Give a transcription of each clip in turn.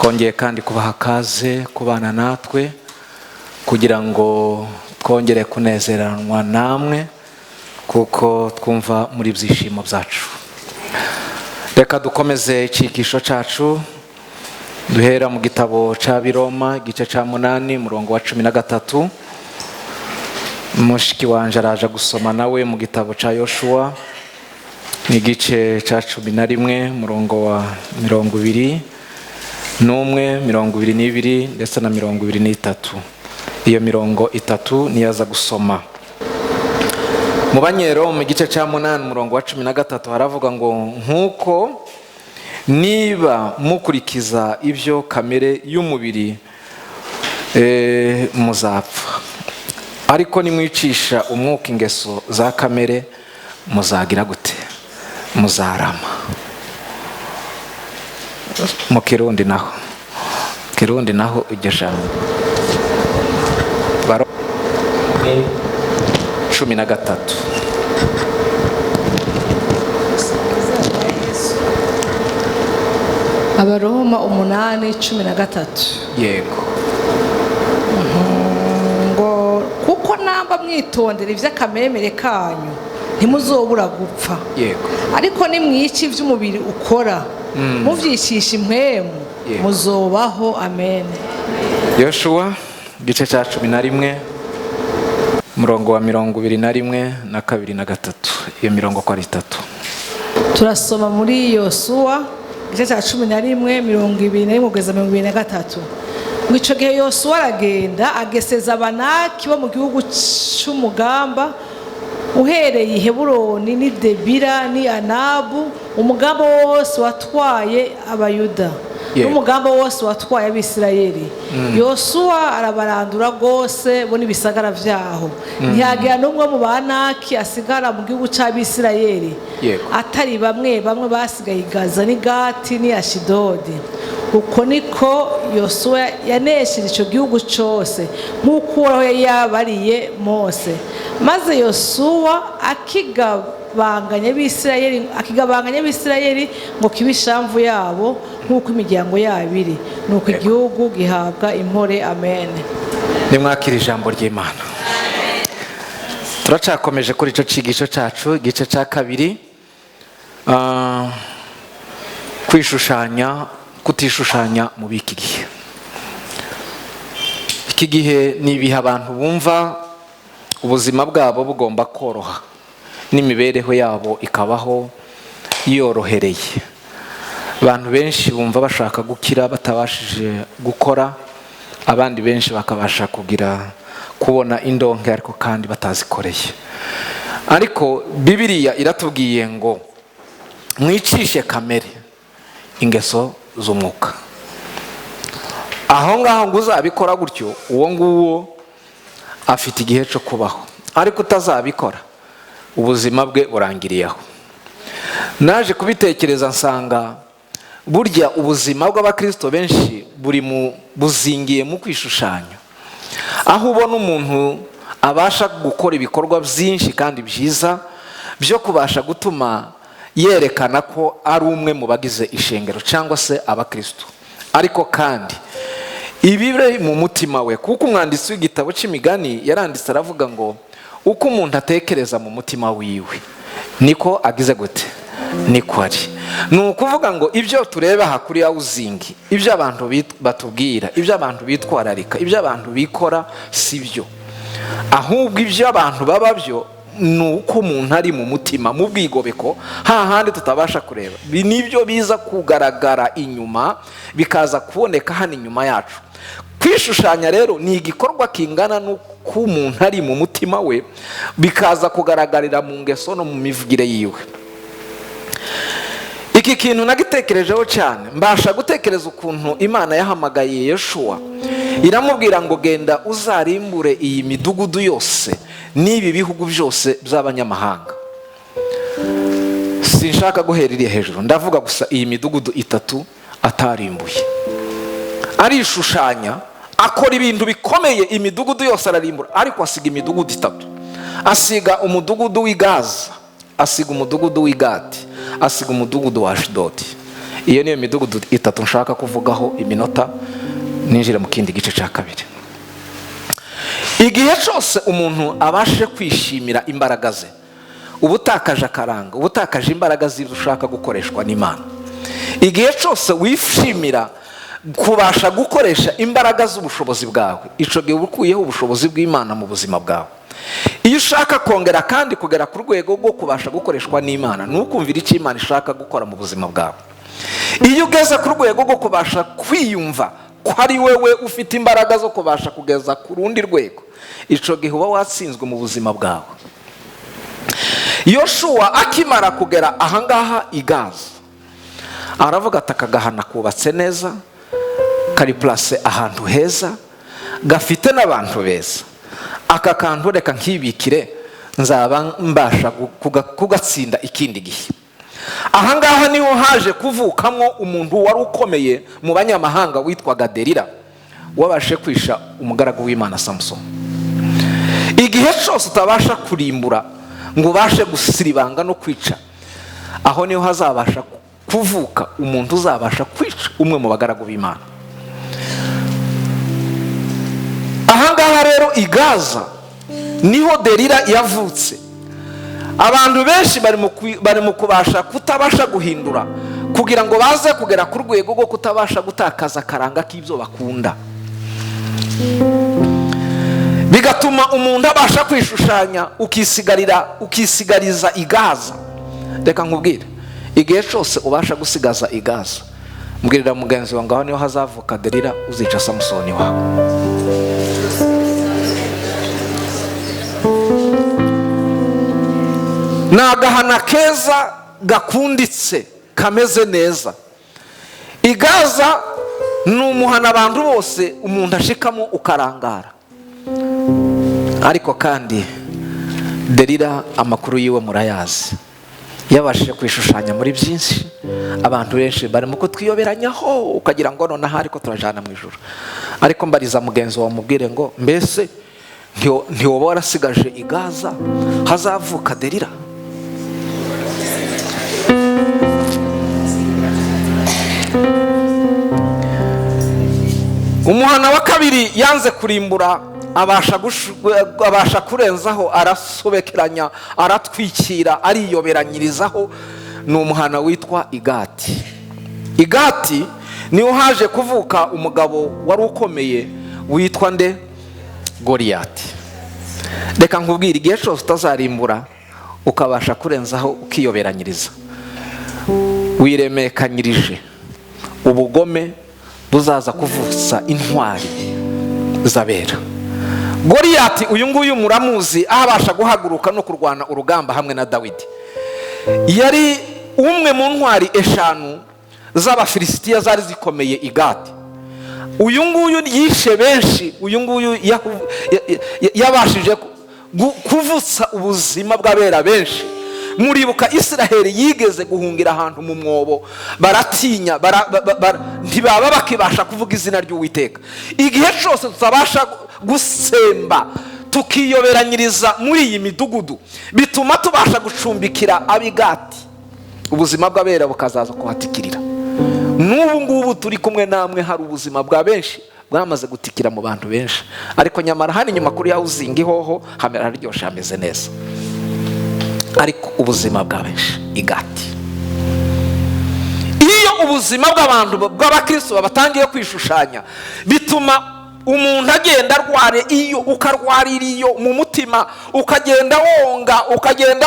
twongeye kandi kubaha kaze kubana natwe kugira ngo twongere kunezeranwa namwe kuko twumva muri byishimo byacu. Reka dukomeze icyigisho cyacu duhera mu gitabo cya Biroma igice cya 8 murongo wa 13. Mushiki wanje araje gusoma nawe mu gitabo cya Yoshua igice cya 11 murongo wa 20 n'umwe 22 ndetse na 23. Iyo mirongo itatu niyaza gusoma. Mu Banyero mu gice cya 8 murongo wa 13 haravuga ngo nkuko niba mukurikiza ibyo kamere y'umubiri muzapfa, ariko nimwicisha umwuka ingeso za kamere muzagira gute? Muzarama. Mu Kirundi naho iryo jambo Baroma 13. Abaroma 8:13. Yego. Ngo kuko namba mwitondera ivy'akameremere kanyu ntimuzobura gupfa. Yego. Ariko nimwica ivy'umubiri ukora muvyicisha impwemu muzobaho. Amen. Yoshua gice cya 11 murongo wa 21 na 2 na 3. Iyo mirongo kwa 3 turasoma muri Yoshua gice cya 11:21 kugeza 23. Mwico gihe Yoshua aragenda ageseza abanaki bo mu gihugu cy'umugamba uhereye i Heburoni ni Debira ni Anabu, umugamba wose watwaye abayuda n'umugamba wose watwaye abisirayeli. Yoshua arabarandura rwose bo n'ibisagara vyaho. Ntiyagira n'umwe mu banaki asigara mu gihugu c'abisirayeli atari bamwe basigaye i Gaza ni Gati ni Ashidodi. Uko niko Yoshua yanesheje ico gihugu cyose nk'uko Uhoraho yabariye Mose. Maze Yoshua akigabanganya Abisirayeli ngo kibishamvu yabo nk'uko imiryango yabo iri, nuko igihugu gihabwa impore. Amen. Nimwakira ijambo ry'Imana. Turacakomeje kuri ico cigisho cacu igice cya 2, kutishushanya mu biki gihe. Iki gihe ni ibihe abantu bumva ubuzima bwabo bugomba koroha n'imibereho yabo ikabaho yorohereye. Abantu benshi bumva bashaka gukira batabashije gukora, abandi benshi bakabasha kubona indonke ariko kandi batazikoreye. Ariko Bibiliya iratubwiye ngo mwicishe kamere ingeso z'umwuka. Aho ngaho ngo uzabikora gutyo uwo nguwo afite igihe cyo kubaho, ariko utazabikora ubuzima bwe burangiriyeho. Naje kubitekereza nsanga burya ubuzima bw'abakristo benshi buri mu buzingiye mu kwishushanya, aho ubona umuntu abasha gukora ibikorwa byinshi kandi byiza byo kubasha gutuma yerekana ko ari umwe mu bagize ishengero cyangwa se abakristo, ariko kandi ibire mu mutima we. Kuko umwanditsi w'igitabo cy'imigani yaranditse aravuga ngo uko umuntu atekereza mu mutima wiwe niko agize gute, niko ari. Ni ukuvuga ngo ibyo tureba aha kuri Housing, ibyo abantu batubwira, ibyo abantu bitwararika, ibyo abantu bikora si byo, ahubwo ibyo abantu baba byo ni uko umuntu ari mu mutima mu bwigobeko hahandi tutabasha kureba. Nibyo biza kugaragara inyuma, bikaza kuboneka hano inyuma yacu. Kwishushanya rero ni igikorwa kingana n'uko umuntu ari mu mutima we, bikaza kugaragarira mu ngeso no mu mivugire yiwe. Iki kintu nagitekerejeho cyane, mbasha gutekereza ukuntu Imana yahamagaye Yoshua iramubwira ngo genda uzarimbure iyi midugudu yose n'ibi bihugu byose by'abanyamahanga. Sinshaka guherera hejuru, ndavuga gusa iyi midugudu 3 atarimbuye. Arishushanya akora ibintu bikomeye, imidugudu yose ararimbura, ariko asiga imidugudu 3. Asiga umudugudu w'i Gaza, asiga umudugudu w'i Gati, asiga umudugudu wa Ashidodi. iyo niyo midugudu itatu nshaka kuvugaho iminota ninjire mu kindi gice cya kabiri. Igihe cyose umuntu abashe kwishimira imbaraga ze, ubutakaje akaranga, ubutakaje imbaraga z'ibyo ushaka gukoreshwa n'Imana. Igihe cyose wishimira kubasha gukoresha imbaraga z'ubushobozi bwawe, ico gihe ukuyeho ubushobozi bw'Imana mu buzima bwawe. Iyo ushaka kongera kandi kugera ku rwego rwo kubasha gukoreshwa n'Imana, nukumvira icyo Imana ishaka gukora mu buzima bwawe. Iyo ugeze ku rwego rwo kubasha kwiyumva ko ari wewe ufite imbaraga zo kubasha kugeza ku rundi rwego, ico gihe uba watsinzwe mu buzima bwawe. Yoshua akimara kugera ahangaha i Gaza, aravuga ati aka gahana kubatse neza, kari place ahantu heza, gafite n'abantu beza, aka kantu reka nkibikire, nzaba mbasha kugatsinda ikindi gihe. Ahangaha niho haje kuvukamo umuntu wari ukomeye mu banyamahanga witwaga Delila, wabashe kwisha umugaragu w'Imana Samson. Igihe cyose utabasha kurimbura ngo ubashe gusiribanga no kwica, aho niho hazabasha kuvuka umuntu uzabasha kwica umwe mu bagaragu b'Imana. Ahangaha rero i Gaza niho Delila yavutse. Abantu benshi bari mu kubasha kutabasha guhindura kugira ngo baze kugera ku rwego rwo kutabasha gutakaza akaranga k'ibyo bakunda, bigatuma umuntu abasha kwishushanya ukisigariza i Gaza. Reka nkubwire, igihe cyose ubasha gusigaza i Gaza, mbwirira mugenzi wawe ngaho niho hazavuka Delila uzica Samusoni wawe. Ni agahana keza gakunditse kameze neza. I Gaza ni umuhana abantu bose umuntu ashikamo ukarangara. Ariko kandi Delila amakuru yiwe murayazi, yabashije kwishushanya muri byinshi. Abantu benshi bari mu kutwiyoberanyaho ukagira ngo nonaha ariko turajana mu ijuru. Ariko mbariza mugenzi wawe mubwire ngo mbese ntiwoba warasigaje i Gaza hazavuka Delila? Umuhana wa kabiri yanze kurimbura, abasha kurenzaho, arasobekeranya, aratwikira, ariyoberanyirizaho, ni umuhana witwa Igati. Igati niho haje kuvuka umugabo wari ukomeye witwa nde? Goliyati. Reka nkubwire, igihe cyose utazarimbura ukabasha kurenzaho ukiyoberanyiriza, wiremekanyirije, ubugome buzaza kuvutsa intwari zabera. Goliyati uyu nguyu muramuzi, abasha guhaguruka no kurwana urugamba hamwe na Dawidi. Yari umwe mu ntwari eshanu z'Abafilisitiya zari zikomeye i Gati. Uyu nguyu yishe benshi, uyu nguyu yabashije kuvutsa ubuzima bw'abera benshi. Muribuka Isiraheli yigeze guhungira ahantu mu mwobo, baratinya, ntibaba bakibasha kuvuga izina ry'Uwiteka. Igihe cyose tutabasha gusemba tukiyoberanyiriza muri iyi midugudu, bituma tubasha gucumbikira ab'Igati, ubuzima bw'abera bukazaza kuhatikirira. N'ubu ngubu turi kumwe namwe, hari ubuzima bwa benshi bwamaze gutikira mu bantu benshi, ariko nyamara hano inyuma kuri ya uzinga ihoho hamera haryoshye, hameze neza. Ariko ubuzima bwa benshi Igati, iyo ubuzima bw'abantu bw'abakristo babatangiye kwishushanya, bituma umuntu agenda arware, iyo ukarwarira iyo mu mutima, ukagenda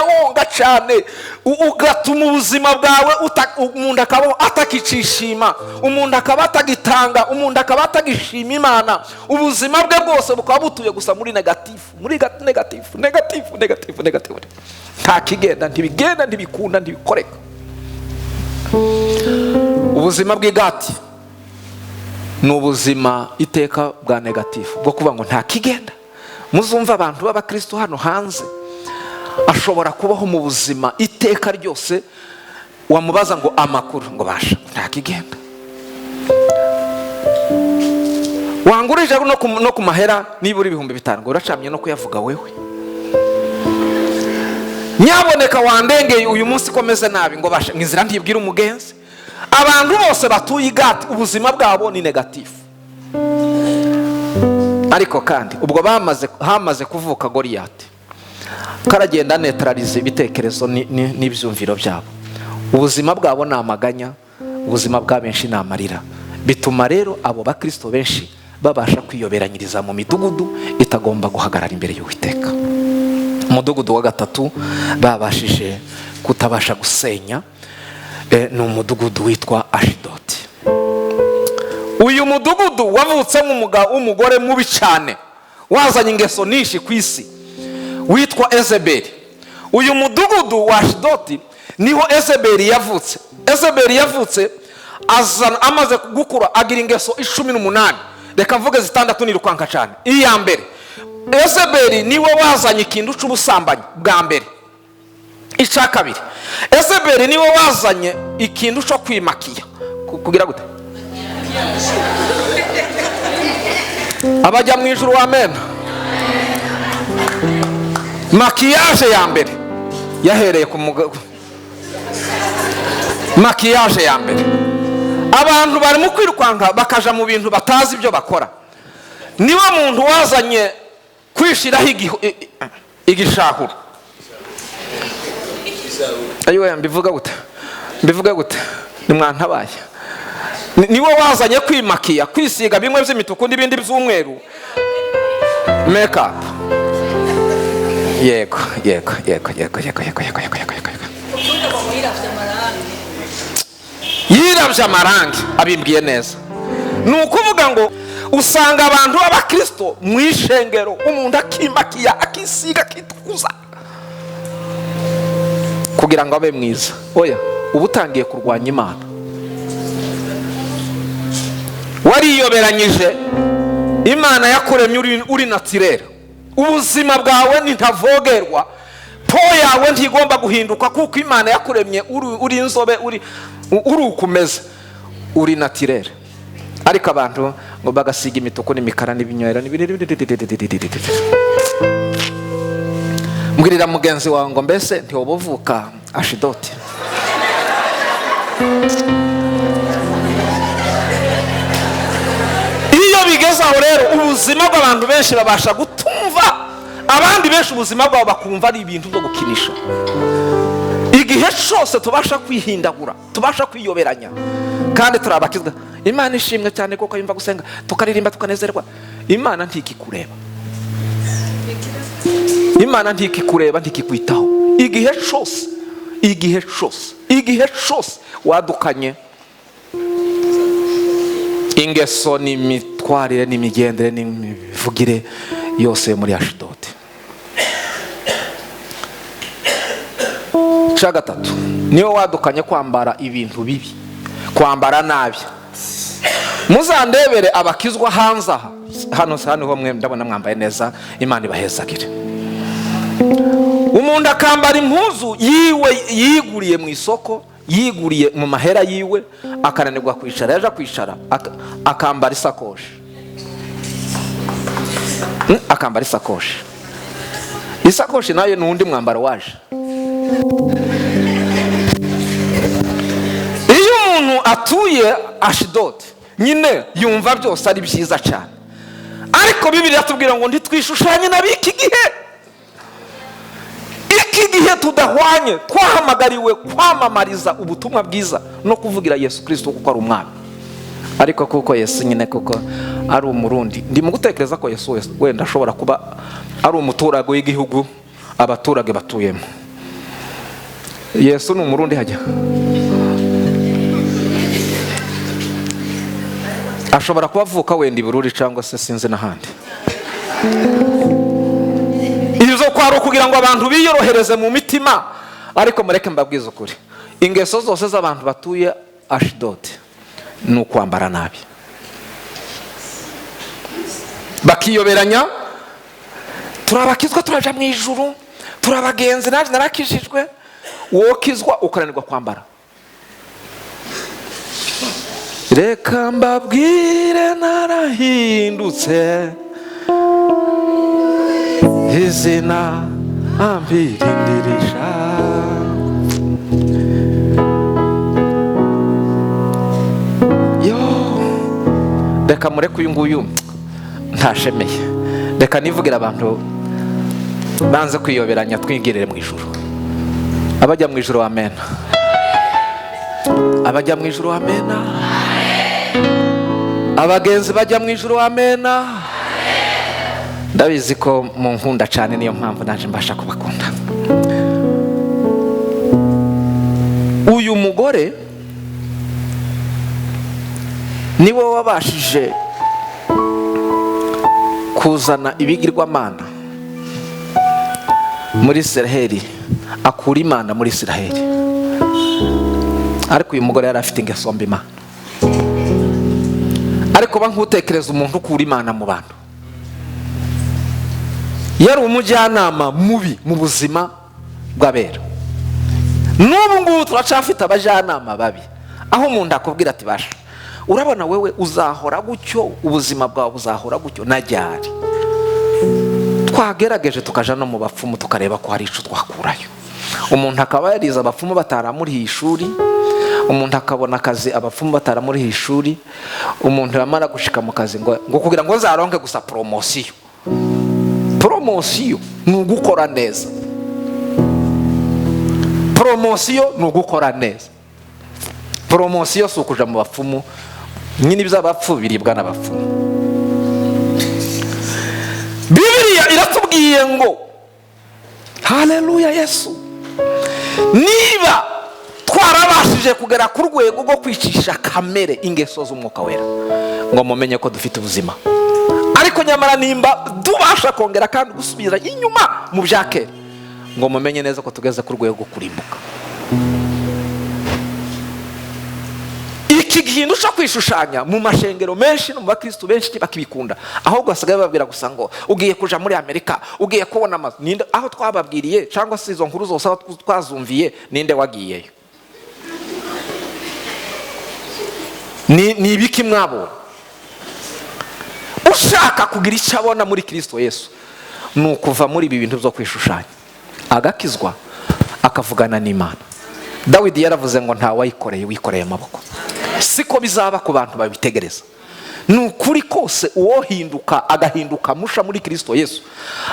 wonga cyane, ugatuma ubuzima bwawe umuntu akaba atakicishima, umuntu akaba atagitanga, umuntu akaba atagishima Imana. Ubuzima bwe bwose bukaba butuye gusa muri negatifu, nta kigenda, ntibigenda, ntibikunda, ntibikoreka. Ubuzima bw'Igati ni ubuzima iteka bwa negatifu, bwo kuvuga ngo nta kigenda. Muzumva abantu b'abakristo hano hanze, ashobora kubaho mu buzima iteka ryose, wamubaza ngo amakuru, ngo basha nta kigenda. Wangurije no ku mahera niba uri 5,000 ngo uracamye no kuyavuga wewe. Nyaboneka wandengeye uyu munsi komeze nabi, ngo basha nkizira ntibwira umugenzi. abantu bose batuye i Gati ubuzima bwabo ni negatifu. Ariko kandi ubwo hamaze kuvuka Goliyati, karagenda neutralize ibitekerezo n'ibyumviro byabo. Ubuzima bwabo ni amaganya, ubuzima bwa benshi ni amarira. Bituma rero abo bakristo benshi babasha kwiyoberanyiriza mu midugudu itagomba guhagarara imbere y'Uwiteka. Umudugudu wa gatatu babashije kutabasha gusenya ni umudugudu witwa Ashidodi. Uyu mudugudu wavutse nk'umugore mubi cyane wazanye ingeso nyinshi ku isi witwa Ezebeli. Uyu mudugudu wa Ashidodi niho Ezebeli yavutse. Ezebeli yavutse amaze gukura agira ingeso 18. Reka mvuge zitandatu nirukanka cyane. Iya mbere, Ezebeli niwe wazanye ikintu cy'ubusambanyi bwa mbere. Icya kabiri, Ezebeli niwe wazanye ikintu cyo kwimakiya. Kugira gute? Abajya mu ijuru, amen. Makiyaje ya mbere yahereye ku mugabo. Makiyaje ya mbere, abantu barimo kwirukanka bakaja mu bintu batazi ibyo bakora. Niwe muntu wazanye kwishiraho igishahuro. Ayo mbivuga gute ni mwantabaye. Niwe wazanye kwimakiya, kwisiga bimwe by'imituku n'ibindi by'umweru, make up. Yego. Yiravye amarangi abimbwiye neza. Ni ukuvuga ngo usanga abantu b'abakristo mu ishengero umuntu akimakiya, akisiga, akitukuza kugira ngo abe mwiza. Oya, uba utangiye kurwanya Imana. Wariyoberanyije. Imana yakuremye uri naturel. Ubuzima bwawe ntavogerwa. Po yawe ntigomba guhinduka kuko Imana yakuremye uri inzobe, uri ukumeze, uri naturel. Ariko abantu ngo bagasiga imituku n'imikara n'ibinywera mbwirira mugenzi wawe ngo mbese ntiwobuvuka Ashidodi. Iyo bigeze aho rero ubuzima bw'abantu benshi babasha gutumva, abandi benshi ubuzima bwabo bakumva ari ibintu byo gukinisha. Igihe cyose tubasha kwihindagura, tubasha kwiyoberanya, kandi turabakizwa. Imana ishimwe cyane kuko yumva gusenga, tukaririmba, tukanezerwa. Imana ntikikureba. Imana ntikikureba, ntikikwitaho. Igihe cyose wadukanye ingeso n'imitwarire n'imigendere n'imivugire yose muri Ashidodi. Cya gatatu, niwe wadukanye kwambara ibintu bibi, kwambara nabi. Muzandebere abakizwa hanze aha. Hano ho mwe ndabona mwambaye neza, Imana ibahezagire. Umuntu akambara impuzu yiwe yiguriye mu isoko, yiguriye mu mahera yiwe, akananirwa kwicara, yaje kwicara akambara isakoshi. Akambara isakoshi. Isakoshi nayo ni undi mwambaro waje. Iyo umuntu atuye Ashidodi nyine yumva byose ari byiza cyane, ariko Bibiliya tubwira ngo ntitwishushanye n'abiki gihe. Iki gihe tudahwanye, twahamagariwe kwamamariza ubutumwa bwiza no kuvugira Yesu Kristo kuko ari umwami. Ariko kuko Yesu nyine kuko ari umurundi, ndi mu gutekereza ko Yesu wenda ashobora kuba ari umuturage w'igihugu abaturage batuyemo. Yesu ni umurundi hajya. Ashobora kuba avuka wenda i Bururi cyangwa se sinzi n'ahandi. Izo kwaro kugira ngo abantu biyorohereze mu mitima. Ariko mureke mbabwize ukuri, ingeso zose z'abantu batuye Ashidodi ni ukwambara nabi, bakiyoberanya. Turabakizwa, turaja mu ijuru, turabagenzi, naje narakijijwe. Wokizwa ukananirwa kwambara. Reka mbabwire narahindutse, izina ambirindirisha. reka mureke uyu nguyu ntashemeye, reka nivugira abantu banze kwiyoberanya, twigirire mu ijuru. Abajya mu ijuru amen, abajya mu ijuru amen, abagenzi bajya mu ijuru amen. Ndabizi ko mu nkunda cyane, niyo mpamvu naje mbasha kubakunda. Uyu mugore niwe wabashije kuzana ibigirwamana muri Isiraheli, akura Imana muri Isiraheli. Ariko uyu mugore yari afite ingeso mbi Imana. Ariko bankutekereza umuntu ukura Imana mu bantu, yari umujyanama mubi mu buzima bw'abera. N'ubu ngubu turacafite abajyanama babi, aho umuntu akubwira ati basha, urabona wewe uzahora gutyo, ubuzima bwawe buzahora gutyo. Najyari twagerageje tukaja no mu bapfumu tukareba ko hari ico twakurayo. Umuntu akaba yariza abapfumu bataramuriye ishuri, umuntu akabona akazi abapfumu bataramuriye ishuri, umuntu yamara gushika mu kazi ngo kugira ngo zaronke gusa promosiyo. Promosiyo ni ugukora neza, promosiyo ni ugukora neza. Promosiyo si ukuja mu bapfumu, nyine iby'abapfu biribwa n'abapfumu. Bibiliya iratubwiye ngo haleluya Yesu, niba twarabashije kugera ku rwego rwo kwicisha kamere ingeso z'umwuka wera, ngo mumenye ko dufite ubuzima. Ariko nyamara nimba tubasha kongera kandi gusubira inyuma mu byake, ngo mumenye neza ko tugeze ku rwego rwo kurimbuka. Iki gihindu cyo kwishushanya mu mashengero menshi no mu bakristo benshi bakibikunda, ahubwo basigaye babwira gusa ngo ugiye kuja muri Amerika, ugiye kubona amazu. Ninde aho twababwiriye cyangwa se izo nkuru zose twazumviye, ninde wagiyeyo? Ni ibiki mwabo? Ushaka kugira icyo abona muri Kristo Yesu, ni ukuva muri ibi bintu byo kwishushanya, agakizwa akavugana n'Imana. Dawidi yaravuze ngo nta wayikoreye wikoreye amaboko. Siko bizaba ku bantu babitegereza. Ni ukuri kose uwohinduka agahinduka musha muri Kristo Yesu,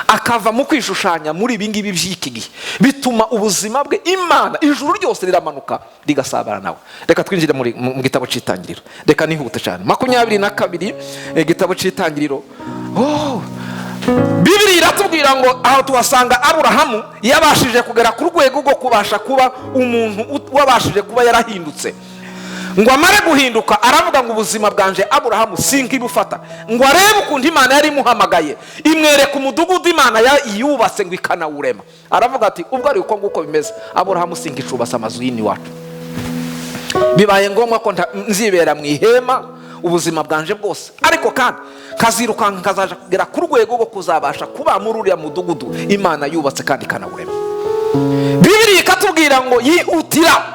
akava mu kwishushanya muri ibi ngibi by'iki gihe, bituma ubuzima bwe Imana ijuru ryose riramanuka rigasabana nawe. Reka twinjire mu gitabo cy'Itangiriro, reka nihute cyane. 22 igitabo cy'Itangiriro. Bibiliya iratubwira ngo aho tuhasanga Aburahamu yabashije kugera ku rwego rwo kubasha kuba umuntu wabashije kuba yarahindutse. Ngo amare guhinduka aravuga ngo ubuzima bwanje Aburahamu sinkibufata, ngo arebe ukuntu Imana yari imuhamagaye imwereka umudugudu Imana yubatse ngo ikanawurema. Aravuga ati ubwo ari uko nguko bimeze, Aburahamu sinkicubasa amazu yini wacu. Bibaye ngombwa ko nzibera mu ihema ubuzima bwanje bwose, ariko kandi kazirukanka kazaja kugera ku rwego rwo kuzabasha kuba muri uriya mudugudu Imana yubatse kandi ikanawurema. Bibiliya ikatubwira ngo yihutira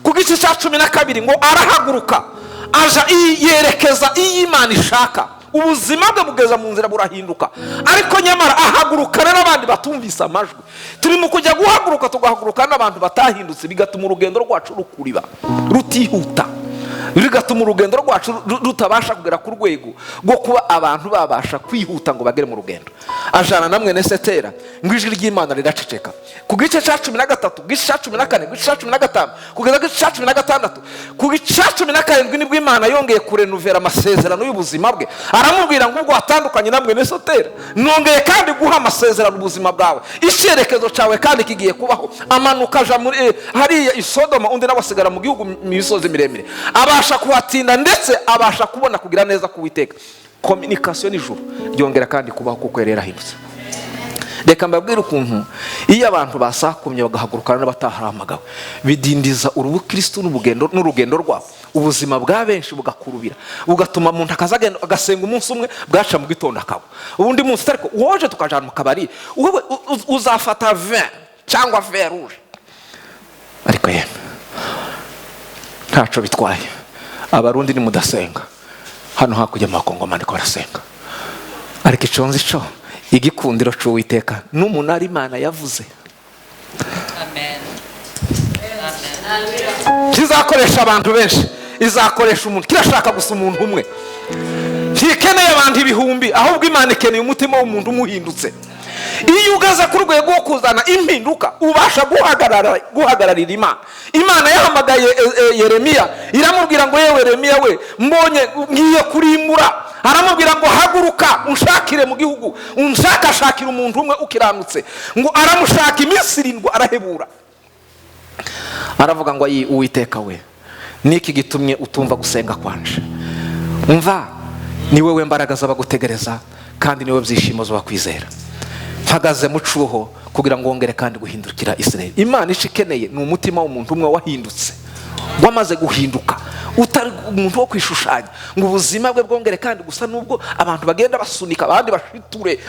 ku gice cya 12 ngo arahaguruka aja yerekeza iyi Imana ishaka. Ubuzima bwe bugeza mu nzira burahinduka, ariko nyamara ahagurukana n'abandi batumvise amajwi. Turi mu kujya guhaguruka tugahaguruka n'abantu batahindutse, bigatuma urugendo rwacu rukuriba rutihuta, bigatuma urugendo rwacu rutabasha kugera ku rwego rwo kuba abantu babasha kwihuta ngo bagere mu rugendo. Ajana na mwene Setera ngo ijwi ry'Imana riraceceka. Ku gice cya 13, gice cya 14, gice cya 15 kugeza gice cya 16, ku gice cya 17 nibwo Imana yongeye kurenuvera amasezerano y'ubuzima bwe. Aramubwira ngo ubwo watandukanye na mwene Setera, nongeye kandi guha amasezerano ubuzima bwawe, icyerekezo cyawe kandi kigiye kubaho. Amanuka aja muri hariya i Sodoma, undi nabasigara mu gihugu misozi miremire, abasha kuhatinda ndetse abasha kubona kugira neza kuwiteka. Communication n'ijuru ryongera kandi kubaho kuko yari yarahindutse. Reka mbabwire ukuntu iyo abantu basakumye bagahagurukana n'abatahamagawe, bidindiza urubukristo n'urugendo rwabo. Ubuzima bwa benshi bugakurubira, bugatuma umuntu akazagenda agasenga umunsi umwe bwaca mu gitondo akaba ubundi munsi. Ariko woje tukajana mu kabari, wowe uzafata 20 cyangwa vin rouge, ariko yemwe ntaco bitwaye. Abarundi ni mudasenga, hano hakujya amakongomani ko barasenga, ariko iconzi co igikundiro c'Uwiteka n'umunara Imana yavuze. Amen. Kizakoresha abantu benshi, izakoresha umuntu kirashaka gusa umuntu umwe. ntikeneye abantu ibihumbi, ahubwo Imana ikeneye umutima w'umuntu umuhindutse. Iyo ugeze ku rwego rwo kuzana impinduka ubasha guhagararira Imana. Imana yahamagaye Yeremiya iramubwira ngo yewe Yeremiya we, mbonye ngiye kurimbura. Aramubwira ngo haguruka unshakire mu gihugu, unshakashakire umuntu umwe ukiranutse. Ngo aramushaka iminsi 7 arahebura. Aravuga ngo Uwiteka we, niki gitumye utumva gusenga kwanje? Umva, ni wewe mbaraga z'abagutegereza kandi niwe byishimo z'abakwizera. Mpagaze mu cuho kugira ngo wongere kandi guhindukira Israel. Imana ikeneye ni umutima w'umuntu umwe wahindutse, wamaze guhinduka, utari umuntu wo kwishushanya ngo ubuzima bwe bwongere kandi gusa nubwo abantu bagenda basunika abandi bashiture.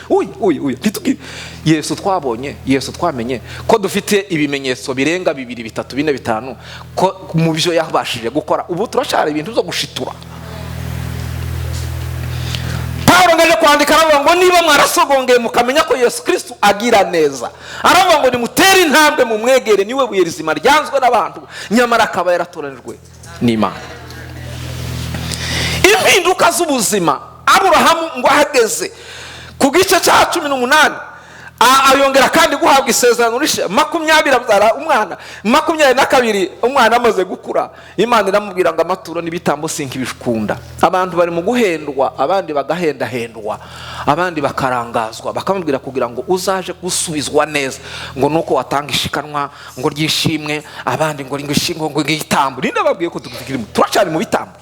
Ntitugire Yesu twabonye, Yesu twamenye ko dufite ibimenyetso birenga 2, 3, 4, 5 ko mu byo yabashije gukora. Ubu turashara ibintu byo gushitura. Paulo ngaje kwandika aravuga ngo niba mwarasogongeye mukamenya ko Yesu Kristo agira neza, aravuga ngo nimutere intambwe mu mwegere, niwe buye rizima ryanzwe n'abantu nyamara akaba yaratoranijwe n'Imana. Impinduka z'ubuzima Aburahamu ngo ahageze ku gice cya 18 ayongera kandi guhabwa isezerano rishe 20 abyara umwana 22 umwana amaze gukura. Imana iramubwira ngo amaturo n'ibitambo sinkibishukunda. Abantu bari mu guhendwa, abandi bagahendahendwa, abandi bakarangazwa, bakamubwira kugira ngo uzaje gusubizwa neza, ngo nuko watanga ishikanwa ngo ryishimwe, abandi ngo ngishingwe ngo gitambo. Ninde babwiye ko tukiri turacari mu bitambo?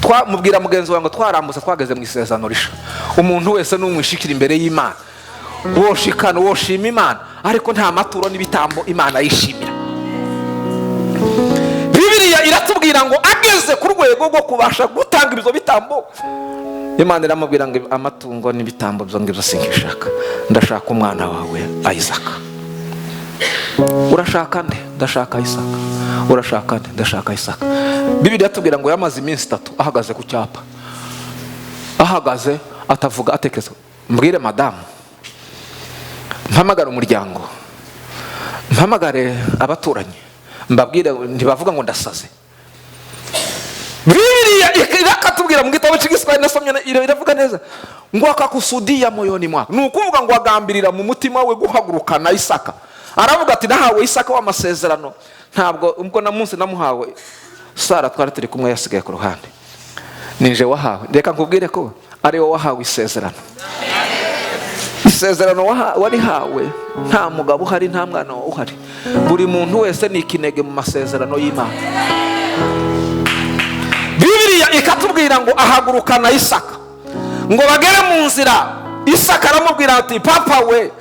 Twamubwira mugenzi wanjye twarambutse twageze mu isezerano risha. Umuntu wese n'umwishikira imbere y'Imana, woshikana woshima Imana, ariko nta maturo n'ibitambo Imana yishimira. Bibiliya iratubwira ngo ageze ku rwego rwo kubasha gutanga ibyo bitambo, Imana iramubwira ngo amatungo n'ibitambo byo ngibyo sinkishaka, ndashaka umwana wawe Isaac. Urashaka nde? Ndashaka Isaac. Urashaka nde? Ndashaka Isaac. Bibiliya iratubwira ngo yamaze iminsi 3 ahagaze ku cyapa, ahagaze atavuga atekereza. Mbwire madamu, mpamagara umuryango, mpamagare abaturanyi, mbabwire ntibavuga ngo ndasaze. Bibiliya irakatubwira mu gitabo cy'Igiswahili nasomye iravuga neza ngo akakusudia moyoni mwako, nukuvuga ngo agambirira mu mutima we guhagurukana Isaka. Aravuga ati nahawe Isaka w'amasezerano, ntabwo ubwo na munsi namuhawe Sara twari turi kumwe yasigaye ku ruhande, ninje wahawe. Reka nkubwire ko ari wowe wahawe isezerano. Isezerano wari hawe, nta mugabo uhari, nta mwana uhari. Buri muntu wese ni ikinege mu masezerano y'Imana. Bibiliya ikatubwira ngo ahagurukana Isaka, ngo bagere mu nzira. Isaka aramubwira ati papa we,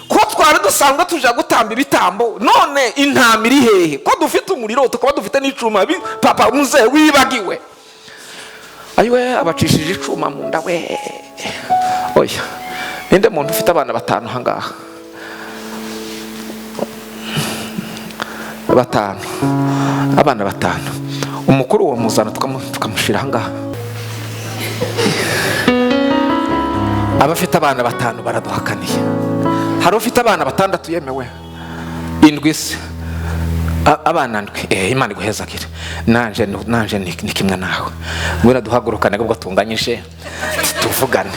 ko twari dusanga tuja gutamba ibitambo, none intama iri hehe? Ko dufite umuriro tukaba dufite n'icuma, papa muze wibagiwe. Ayiwe abacishije icuma mu nda we. Oya, ninde muntu ufite abana 5 hangaha? 5, abana 5. Umukuru wa muzana tukamushira hangaha. Abafite abana 5 baraduhakaniye. Hari ufite abana 6 yemewe, 7 se abana ndwi. Imana iguhezakire. Nanje ni kimwe nawe. Mwira duhagurukane ubwo tunganyije tuvugane.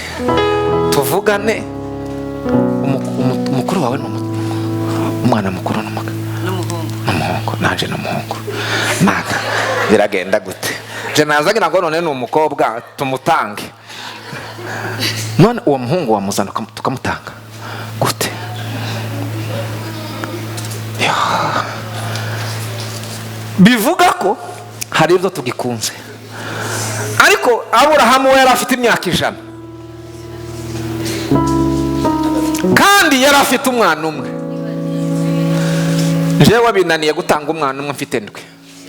Umukuru wawe umwana mukuru n'umuhungu, nanje n'umuhungu. Mana biragenda gute? Je nazaga ngo none n'umukobwa tumutange, none uwo muhungu wamuzana tukamutanga gute? Bivuga ko hari ibyo tugikunze. Ariko Aburahamu we yari afite imyaka 100 kandi yari afite umwana umwe. Jewe binaniye gutanga umwana umwe mfite 7,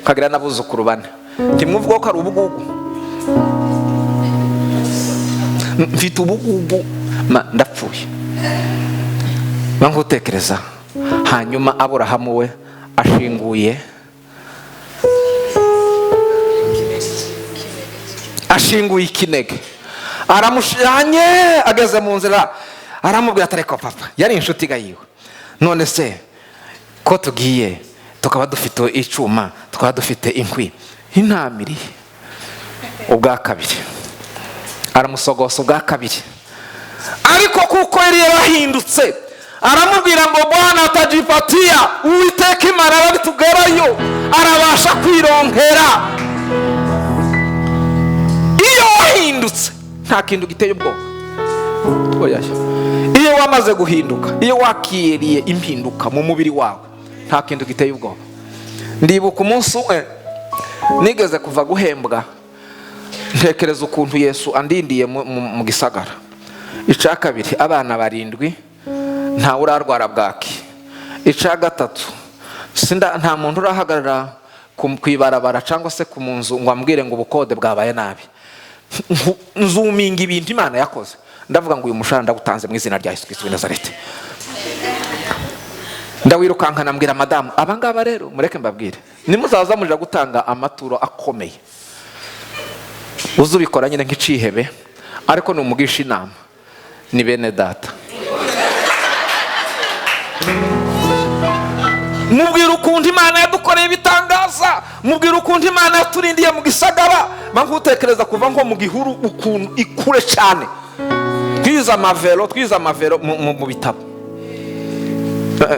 kagira nabuzukuru 4. Ntimwuvuga ko ari ubugugu? Mfite ubugugu ndapfuye. Bangutekereza. Hanyuma Aburahamu we ashinguye ikinege, aramushanye. Ageze mu nzira aramubwira ati ariko papa, yari inshuti gayiwe, none se ko tugiye tukaba dufite icuma, tukaba dufite inkwi, intamiri. Ubwa kabiri aramusogosa ubwa kabiri. Ariko kuko yari yarahindutse aramubwira ngo Bwana atajipatia, Uwiteka Imana aratugerayo arabasha kwironkera. Iyo wahindutse nta kintu giteye ubwoba. Iyo wamaze guhinduka, iyo wakiriye impinduka mu mubiri wawe, nta kintu giteye ubwoba. Ndibuka umunsi umwe nigeze kuva guhembwa, ntekereza ukuntu Yesu andindiye mu gisagara. Icya kabiri, abana 7 nta urarwara bwaki. Icya gatatu, nta muntu urahagarara kwibarabara cyangwa se ku munzu ngo ambwire ngo ubukode bwabaye nabi. Nzuminga ibintu Imana yakoze, ndavuga ngo uyu mushahara ndagutanze mu izina rya Yesu Kristo w'i Nazareti. Ndawirukankana mbwira madamu, abangaba rero mureke mbabwire, nimuzaza muje gutanga amaturo akomeye, uzubikora nyine nk'icihebe, ariko numugisha inama ni bene data. Mubwira ukuntu Imana yadukoreye ibitangaza, mubwira ukuntu Imana yaturindiye mu gisagara, bangutekereza kuva nko mu gihuru ukuntu ikure cyane. Twiza amavero mu bitabo,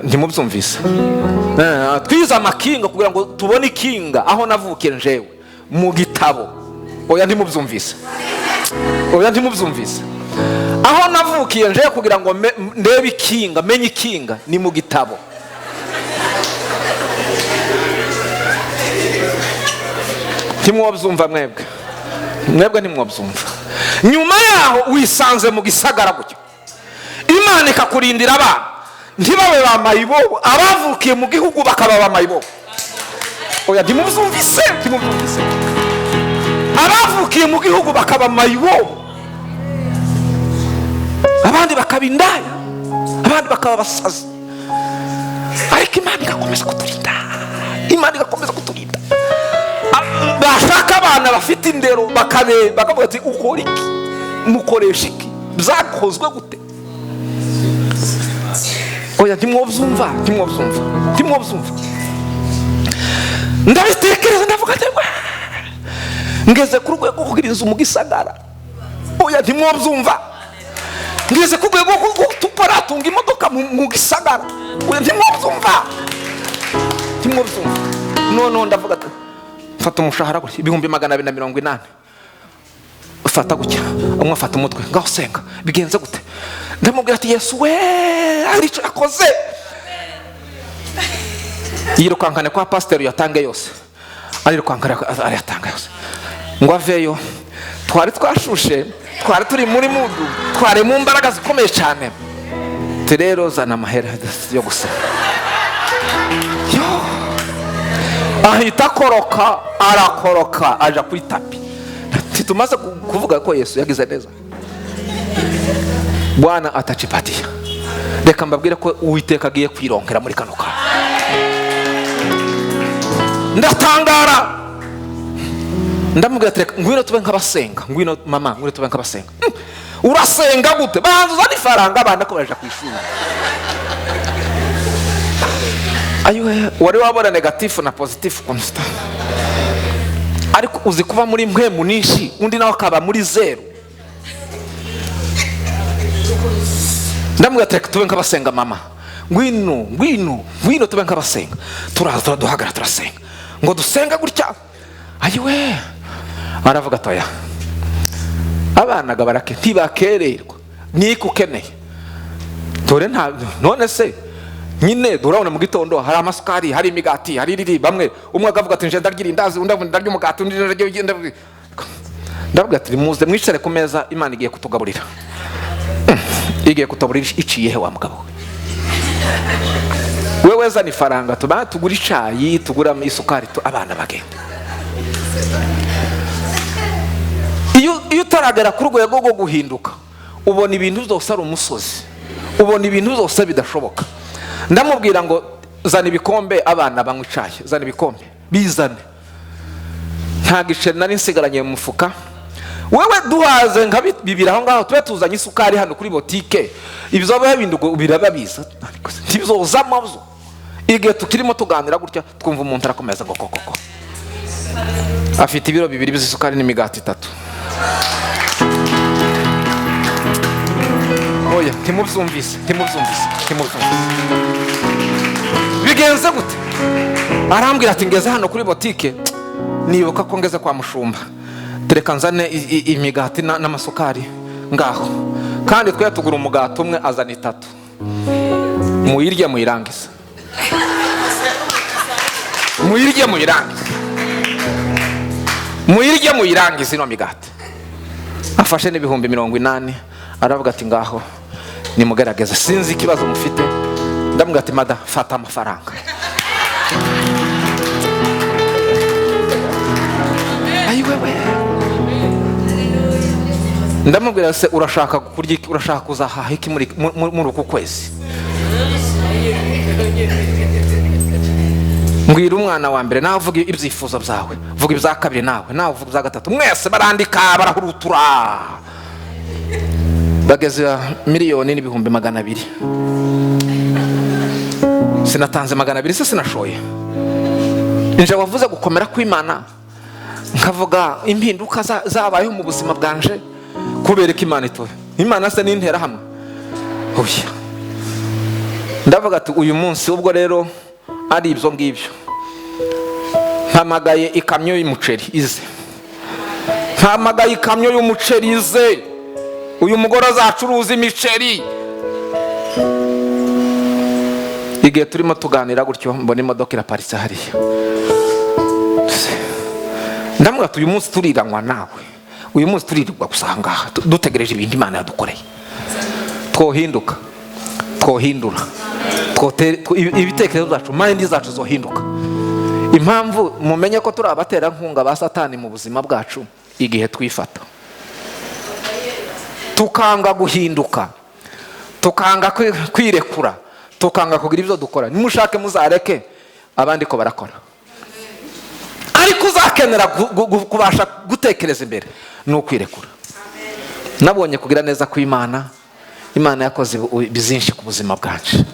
ntimubyumvise. Twiza amakinga kugira ngo tubone ikinga aho navukiye njewe mu gitabo. Oya ntimubyumvise, oya ntimubyumvise. Aho navukiye njewe kugira ngo ndebe ikinga, menye ikinga, ni mu gitabo. Ntimwobyumva mwebwe, mwebwe ntimwobyumva. Nyuma yaho wisanze mu gisagara gutyo, Imana ikakurindira abana ntibabe bamayibobo, abavukiye mu gihugu bakaba bamayibobo. Oya ntimubyumvise, ntimubyumvise. Abavukiye mu gihugu bakaba mayibobo, abandi bakaba indaya, abandi bakaba basazi. Ariko Imana igakomeza kuturinda, Imana igakomeza kuturinda. Bashaka abana bafite indero bakavuga ati ukora iki, mukoresha iki, byakozwe gute. Oya ntimwobyumva, ntimwobyumva, ntimwobyumva. Ndabitekereza ndavuga ati ngeze ku rwego rwo kugira inzu mu gisagara. Oya ntimwobyumva. Ngeze ku rwego rwo tuparatunga imodoka mu gisagara. Oya ntimwobyumva, ntimwobyumva. None ndavuga ati fata umushahara gutya 280. Ufata gutya, umwe afata umutwe, ngaho senga, bigenze gute? Ndamubwira ati Yesu we, arico akoze. Yirukankane kwa pastor yatange yose, arirukankana ariyatanga yose ngo aveyo. Twari twashushe, twari turi muri mudu, twari mu mbaraga zikomeye cyane. Rero zana amahera yo gusa. Ahita arakoroka aja kuri tapi. Tumaze kuvuga ko Yesu yagize neza, Bwana atachipatia. Reka mbabwire ko Uwiteka agiye kwironkera muri kano ka. Ndatangara, ndamubwira ati ngwino tube nk'abasenga, ngwino mama, ngwino tube nk'abasenga. Urasenga gute? Banza uzana ifaranga abana ko baje kwishuri. Ayo wari wabona negative na positive constant. Ariko uzi kuba muri mwe munishi, undi nawe akaba muri 0. Ndamubwira ati tube nk'abasenga mama. Ngwino tube nk'abasenga. Turaza duhagara turasenga. Ngo dusenga gutya. Ayiwe. Aravuga toya. Abana gabarake ntibakererwa. Niko ukeneye. Dore none se nyine durabona mu gitondo hari amasukari, hari imigati, hari riri bamwe umwe akavuga ati nje ndargira indazi, undi avuga ndarya umugati, undi ndarya igenda. Ndavuga ati muze mwicare ku meza, Imana igiye kutugaburira. Igiye kutugaburira iciye wa mugabo. Wewe zana ifaranga tugura icayi, tugura isukari, abana bagenda. Iyo utaragera ku rwego rwo guhinduka, ubona ibintu byose ari umusozi, ubona ibintu byose bidashoboka. Ndamubwira ngo zana ibikombe abana banywa icayi, zana ibikombe bizane. Nta giceri nari nsigaranye mu mufuka. Wewe duhaze nka bibiri aho ngaho, tube tuzanye isukari hano kuri botike, ibyo babindugo birababiza, ntibizoza mabzo. Igihe tukirimo tuganira gutya, twumva umuntu arakomeza ngo kokoko afite ibiro 2 by'isukari n'imigati 3. oya ntimubyumvise bigenze gute? Arambwira ati ngeze hano kuri botike nibuka ko ngeze kwa mushumba, tereka nzane imigati n'amasukari ngaho, kandi twe tugura umugati umwe azana 3, muyirye muyirangiza, ino migati. Afashe n'ibihumbi 80, aravuga ati ngaho nimugerageze, sinzi ikibazo mufite. Ndamubwira ati mada fata amafaranga. Ayiwewe, ndamubwira se urashaka kurya iki, urashaka kuzahaha iki muri uku kwezi? Mbwira umwana wa mbere nawe uvuga ibyifuzo byawe, vuga ibya kabiri nawe uvuga ibya gatatu. Mwese barandika barahurutura. Bageze 1,200,000. Sinatanze 200 se sinashoye. Nje wavuze gukomera kw'Imana, nkavuga impinduka zabayeho mu buzima bwanje kubera ko Imana itoye. Imana se n'intera hamwe. Oya. Ndavuga ati uyu munsi ubwo rero ari ibyo ngibyo, mpamagaye ikamyo y'umuceri ize. Uyu mugore azacuruza imiceri. Igihe turimo tuganira gutyo mbona imodoka iraparitse hariya. Ndamubwira ati uyu munsi turiranywa nawe, uyu munsi turirirwa gusanga dutegereje ibindi Imana yadukoreye. Twohinduka, twohindura, ibitekerezo byacu, mind zacu zohinduka. Impamvu mumenye ko turi abatera nkunga ba Satani mu buzima bwacu, igihe twifata tukanga guhinduka, tukanga kwirekura, tukanga kugira ibyo dukora. Nimushake muzareke abandi ko barakora, ariko uzakenera kubasha gutekereza imbere no kwirekura. Nabonye kugira neza kw'Imana. Imana yakoze bizinshi ku buzima bwacu.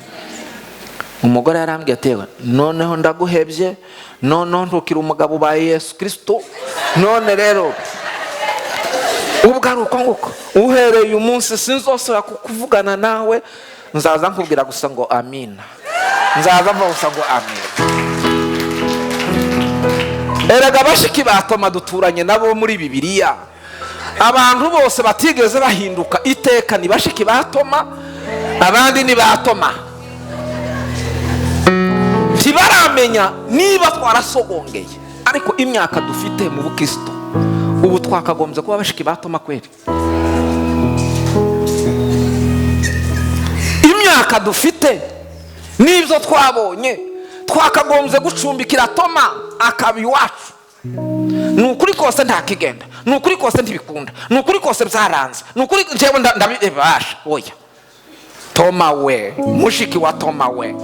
Umugore yarambwiye atewe, noneho ndaguhebye, noneho ntukira umugabo ba Yesu Kristo, none rero ubwo ari uko nguko, uhereye uyu munsi sinzosora kukuvugana nawe, nzaza nkubwira gusa ngo amina, nzaza gusa ngo amina. Erega bashiki ba Toma duturanye nabo muri Bibiliya, abantu bose batigeze bahinduka iteka ni bashiki ba Toma, abandi ni ba Toma. Ntibaramenya niba twarasogongeye, ariko imyaka dufite mu bukristo ubu twakagombye kuba bashiki ba Toma kweli. Imyaka dufite n'ibyo twabonye twakagombye gucumbikira Toma akabi wacu. Nukuri kose ntakigenda, nukuri kose ntibikunda, nukuri kose byaranze, nukuri jewe ndabibasha. Oya, Toma we, mushiki wa Toma we.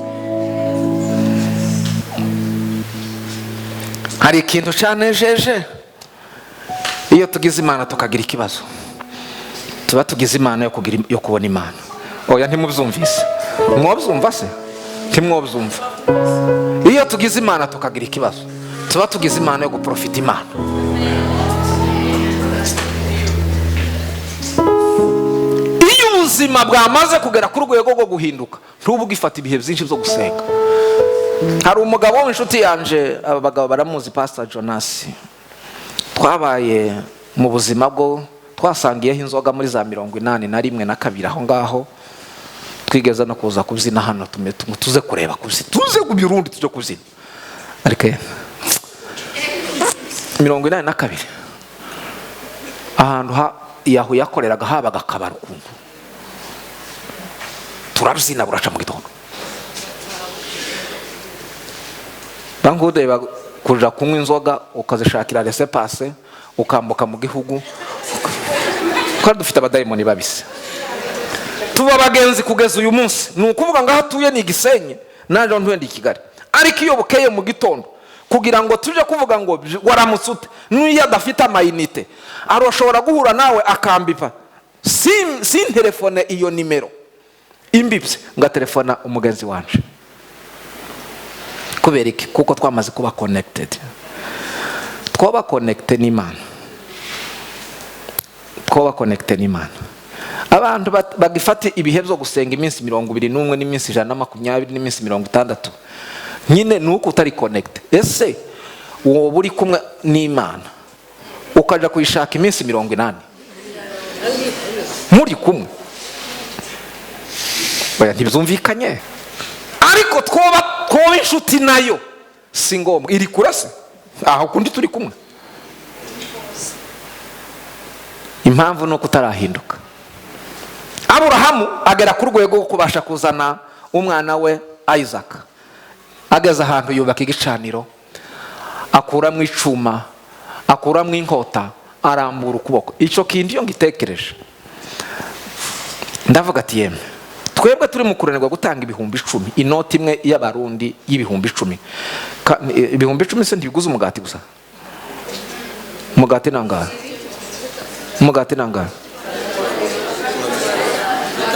Hari ikintu cyanejeje iyo tugize Imana tukagira ikibazo, tuba tugize Imana yo kubona Imana. Oya ntimubyumvise, mwobyumva se? Ntimwobyumva. Iyo tugize Imana tukagira ikibazo, tuba tugize Imana yo guprofita Imana. Iyo ubuzima bwamaze kugera ku rwego rwo guhinduka, ntubuge ifata ibihe byinshi byo gusenga. Hari umugabo w'inshuti yanje, aba bagabo baramuzi, Pastor Jonas. Twabaye mu buzima bwo twasangiyeho inzoga muri za 81 na 2 aho ngaho. Twigeze no kuza kubyina hano, tuze kureba kubyina, tuze ku Burundi tujye kubyina. Ariko 82 ahantu yahu yakoreraga habaga akabara ukuntu, turabyina buraca mu gitondo. Bangude kuja kunywa inzoga ukazishakira resepase ukambuka mu gihugu, kandi dufite abadayimoni babise. Tuba bagenzi kugeza uyu munsi, nukuvuga ngo hatuye ni Gisenyi, naje ntwendi Kigali. Ariko iyo bukeye mu gitondo kugira ngo tuje kuvuga ngo waramutse ute, niyo adafite amayinite aroshobora guhura nawe akambipa, si telefone iyo nimero imbibye nga telefona umugenzi wanje. Kubera iki? Kuko twamaze kuba connected. Twaba connected n'Imana. abantu bagifata ibihe byo gusenga iminsi 21 n'iminsi 120 n'iminsi 60, nyine nuko utari connect. Ese uwo buri kumwe n'Imana ukaja kuyishaka iminsi 80 muri kumwe, oya ntibizumvikanye. Ariko twoba inshuti nayo si ngombwa iri kurase aho kundi turi kumwe. Impamvu nuko utarahinduka. Aburahamu agera ku rwego rwo kubasha kuzana umwana we Isaac, ageze ahantu yubaka igicaniro, akuramo icuma, akuramo inkota, arambura ukuboko. Icyo kintu iyo ngitekereje ndavuga ati yemwe, twebwe turi mu kuranirwa gutanga 10,000, inoti imwe y'abarundi y'10,000. 10,000 se ntibiguze umugati gusa. Umugati nangahe? Umugati nangahe?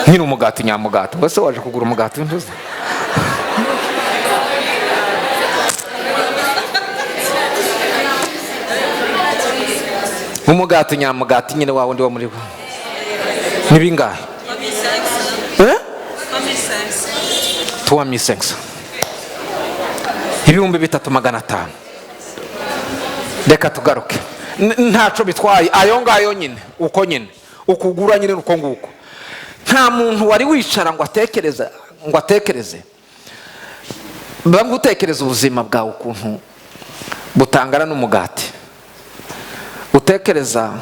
Nyine umugati nyamugati. Wese waje kugura umugati ntuzi? Umugati nyamugati nyine wa wundi wa muri bo. Ni bingahe? 3,500. 3,500. Reka tugaruke. Ntaco bitwaye ayo ngayo nyine uko nyine ukugura nyine uko nguko. Nta muntu wari wicara ngo atekereze bagutekereza ubuzima bwawe ukuntu butangana n'umugati. Utekereza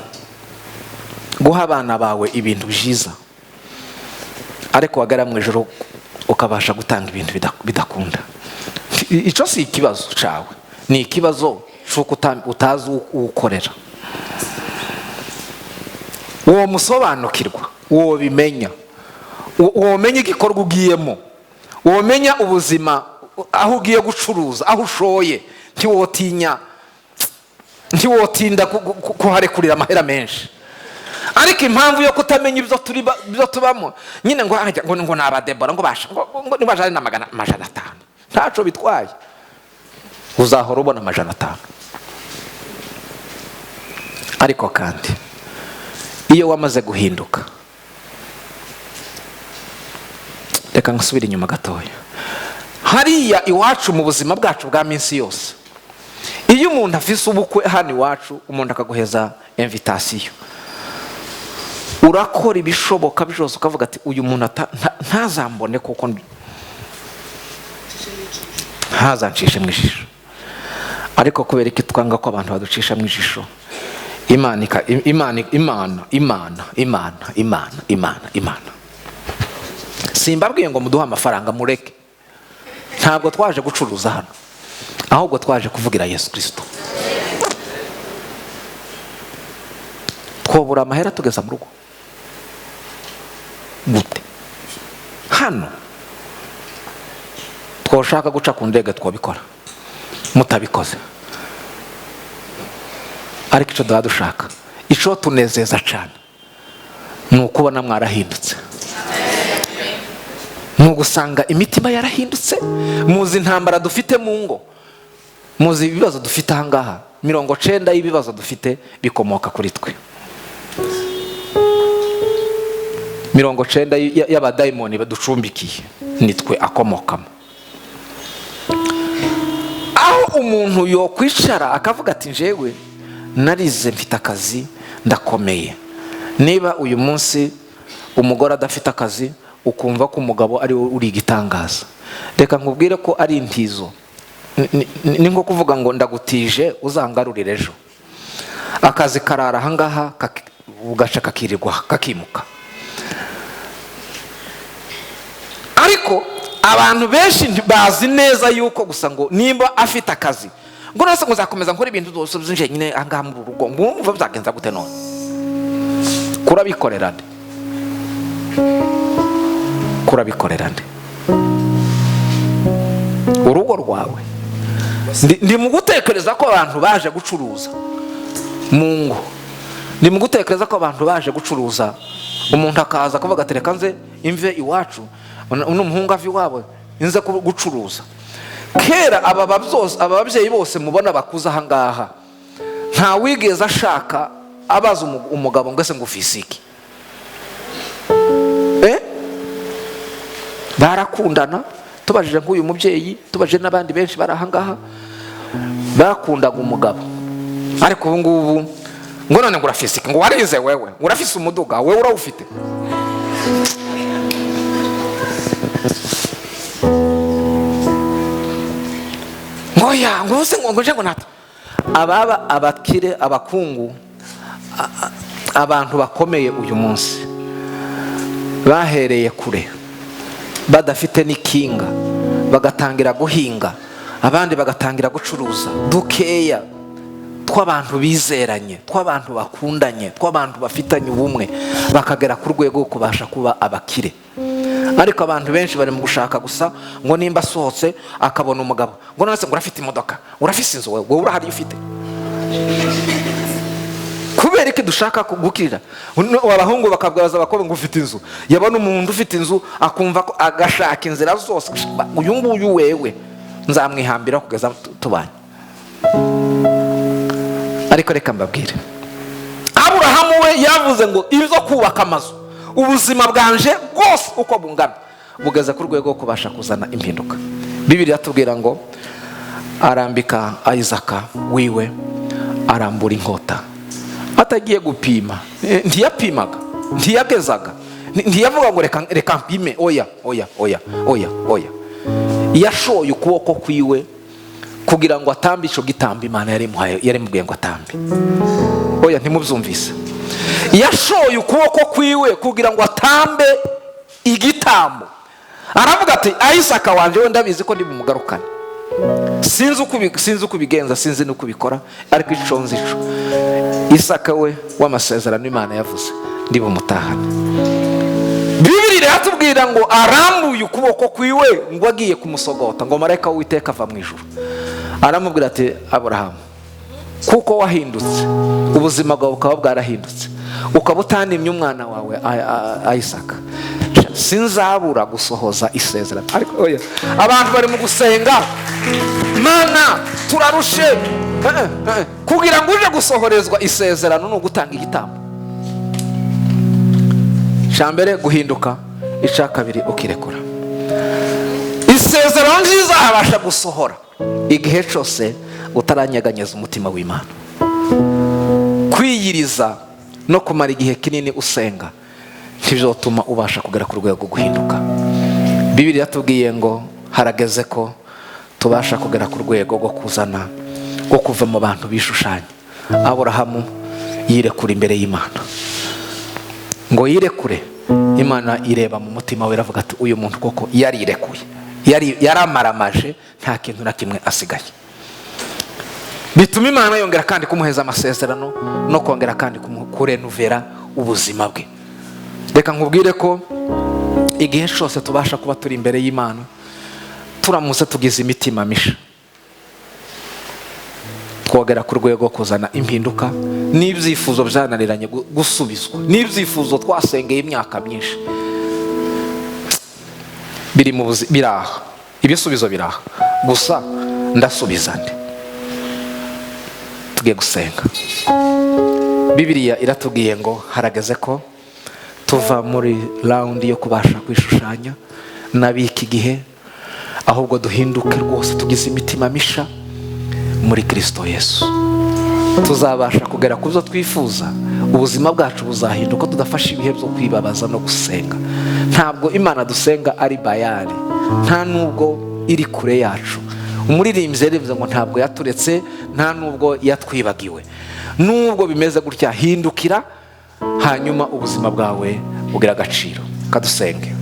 guha abana bawe ibintu byiza, ariko wagara mu ijoro ukabasha gutanga ibintu bidakunda. Ico si ikibazo cawe, ni ikibazo cyuko utazi ukorera. Uwo musobanukirwa, uwo bimenya, uwo menya igikorwa ugiyemo, uwo menya ubuzima aho ugiye gucuruza, aho ushoye, ntiwotinda kuharekurira amahera menshi. Ariko impamvu yo kutamenya ibyo tubamo nyine ngo nabadebora ngo basha ngo nibajane na 500, ntaco bitwaye, uzahora ubona 500. Ariko kandi iyo wamaze guhinduka, reka ngasubira inyuma gatoya, hariya iwacu mu buzima bwacu bwa minsi yose, iyo umuntu afise ubukwe hano iwacu, umuntu akaguheza invitation, urakora ibishoboka byose ukavuga ati uyu muntu ntazambone kuko ntazancishe mu ijisho. Ariko kubera iki twanga ko abantu baducisha mu ijisho? Imana. Simbabwiye ngo muduhe amafaranga mureke. Ntabwo twaje gucuruza hano, ahubwo twaje kuvugira Yesu Kristo. Twobura amahera tugeza mu rugo gute? Hano twoshaka guca ku ndege twabikora, mutabikoze. Ariko icyo dushaka, icyo tunezeza cyane, ni ukubona mwarahindutse. Ni ugusanga imitima yarahindutse. Muzi intambara dufite mu ngo, muzi ibibazo dufite ahangaha. 90% y'ibibazo dufite bikomoka kuri twe. 90% y'abadayimoni baducumbikiye ni twe akomokamo. Aho umuntu yo kwicara akavuga ati njewe narize mfite akazi ndakomeye. Niba uyu munsi umugore adafite akazi, ukumva ko umugabo ari uri igitangaza, reka nkubwire ko ari intizo. Ni nko kuvuga ngo ndagutije uzangarurire ejo. Akazi karara ahangaha ugaca kakirirwa kakimuka. Ariko abantu benshi bazi neza yuko gusa ngo nimba afite akazi ngo nase ngo zakomeza nkora ibintu byose byinje nyine ahangaha mu rugo, mwumva byagenza gute none? Kurabikorera nde? Kurabikorera nde? Urugo rwawe. Ndi mu gutekereza ko abantu baje gucuruza mu ngo. Ndi mu gutekereza ko abantu baje gucuruza. Umuntu akaza kuvuga ati reka nze imve iwacu, n'umuhungu avi wabo inze gucuruza. Kera ababyeyi bose mubona bakuza ahangaha, nta wigeze ashaka abaza umugabo ngo ese ngo ufise iki. barakundana, tubajije nk'uyu mubyeyi, tubajije n'abandi benshi bari ahangaha, bakundaga umugabo. Ariko ubu ngubu ngo none ngo urafise iki, ngo warize wewe, ngo urafise umuduga, wewe urawufite. Ngoya ngo use ngo nje ngo nata. Ababa abakire, abakungu, abantu bakomeye uyu munsi bahereye kure, badafite n'ikinga, bagatangira guhinga, abandi bagatangira gucuruza dukeya tw'abantu bizeranye, tw'abantu bakundanye, tw'abantu bafitanye ubumwe, bakagera ku rwego rwo kubasha kuba abakire. Ariko abantu benshi bari mu gushaka gusa ngo nimba asohotse akabona umugabo, ngo none se ngo urafite imodoka, urafise inzu, wowe urahari ufite. Kubera iki dushaka kugukirira? Abahungu bakabwaza abakobwa ngo ufite inzu, yabona umuntu ufite inzu akumva ko agashaka inzira zose, uyu nguyu wewe nzamwihambira kugeza tubanye. Ariko reka mbabwire, Aburahamu we yavuze ngo ibyo kubaka amazu, ubuzima bwanje bwose uko bungana bugeze ku rwego rwo kubasha kuzana impinduka. Bibiliya tubwira ngo arambika Isaka wiwe, arambura inkota, atagiye gupima, ntiyapimaga, ntiyagezaga, ntiyavuga ngo reka mpime, oya. Yashoye ukuboko kwiwe kugira ngo atambe ico gitambo Imana yari mubwiye ngo atambe. Oya, ntimubyumvise. Yashoye ukuboko kwiwe kugira ngo atambe igitambo. Aravuga ati Isaka wanje we ndabizi ko ndi bumugarukane, sinzi uko bigenza, sinzi nuko bikora, ariko ico nzico Isaka we w'amasezerano Imana yavuze ndi bumutahane. Bibiliya yatubwira ngo arambuye ukuboko kwiwe ngo agiye kumusogota, ngo marayika w'Uwiteka ava mu ijuru aramubwira ati Aburahamu, kuko wahindutse, ubuzima bwawe bukaba bwarahindutse, ukaba utanimye umwana wawe Isaka, sinzabura gusohoza isezerano. Ariko oya, abantu bari mu gusenga, Mana turarushe, kugira ngo uje gusohorezwa isezerano no gutanga igitambo. Shambere guhinduka, ica kabiri ukirekura. Isezerano nziza abasha gusohora igihe cyose utaranyeganyeza umutima w'Imana. Kwiyiriza no kumara igihe kinini usenga ntibizotuma ubasha kugera ku rwego rwo guhinduka. Bibiliya yatubwiye ngo harageze ko tubasha kugera ku rwego rwo kuzana, rwo kuva mu bantu bishushanya. Aburahamu yirekura imbere y'Imana, ngo yirekure, Imana ireba mu mutima we, iravuga ati uyu muntu koko yarirekuye, yaramaramaje, nta kintu na kimwe asigaye. Bituma Imana yongera kandi kumuheza amasezerano no kongera kandi kurenuvera ubuzima bwe. Reka nkubwire ko igihe cyose tubasha kuba turi imbere y'Imana, turamutse tugize imitima misha, twogera ku rwego kuzana impinduka, n'ibyifuzo byananiranye gusubizwa, n'ibyifuzo twasengeye imyaka myinshi biraha, ibisubizo biraha, gusa ndasubiza nde? Tugiye gusenga. Bibiliya iratubwiye ngo harageze ko tuva muri round yo kubasha kwishushanya n'abiki gihe, ahubwo duhinduke rwose, tugize imitima misha muri Kristo Yesu. Tuzabasha kugera ku byo twifuza, ubuzima bwacu buzahinduka, tudafashe ibihe byo kwibabaza no gusenga. Ntabwo Imana dusenga ari bayali, nta nubwo iri kure yacu. Umuririmbyi yarivuze ngo ntabwo yaturetse, nta nubwo yatwibagiwe. Nubwo bimeze gutya, hindukira, hanyuma ubuzima bwawe bugira agaciro. Kadusenge.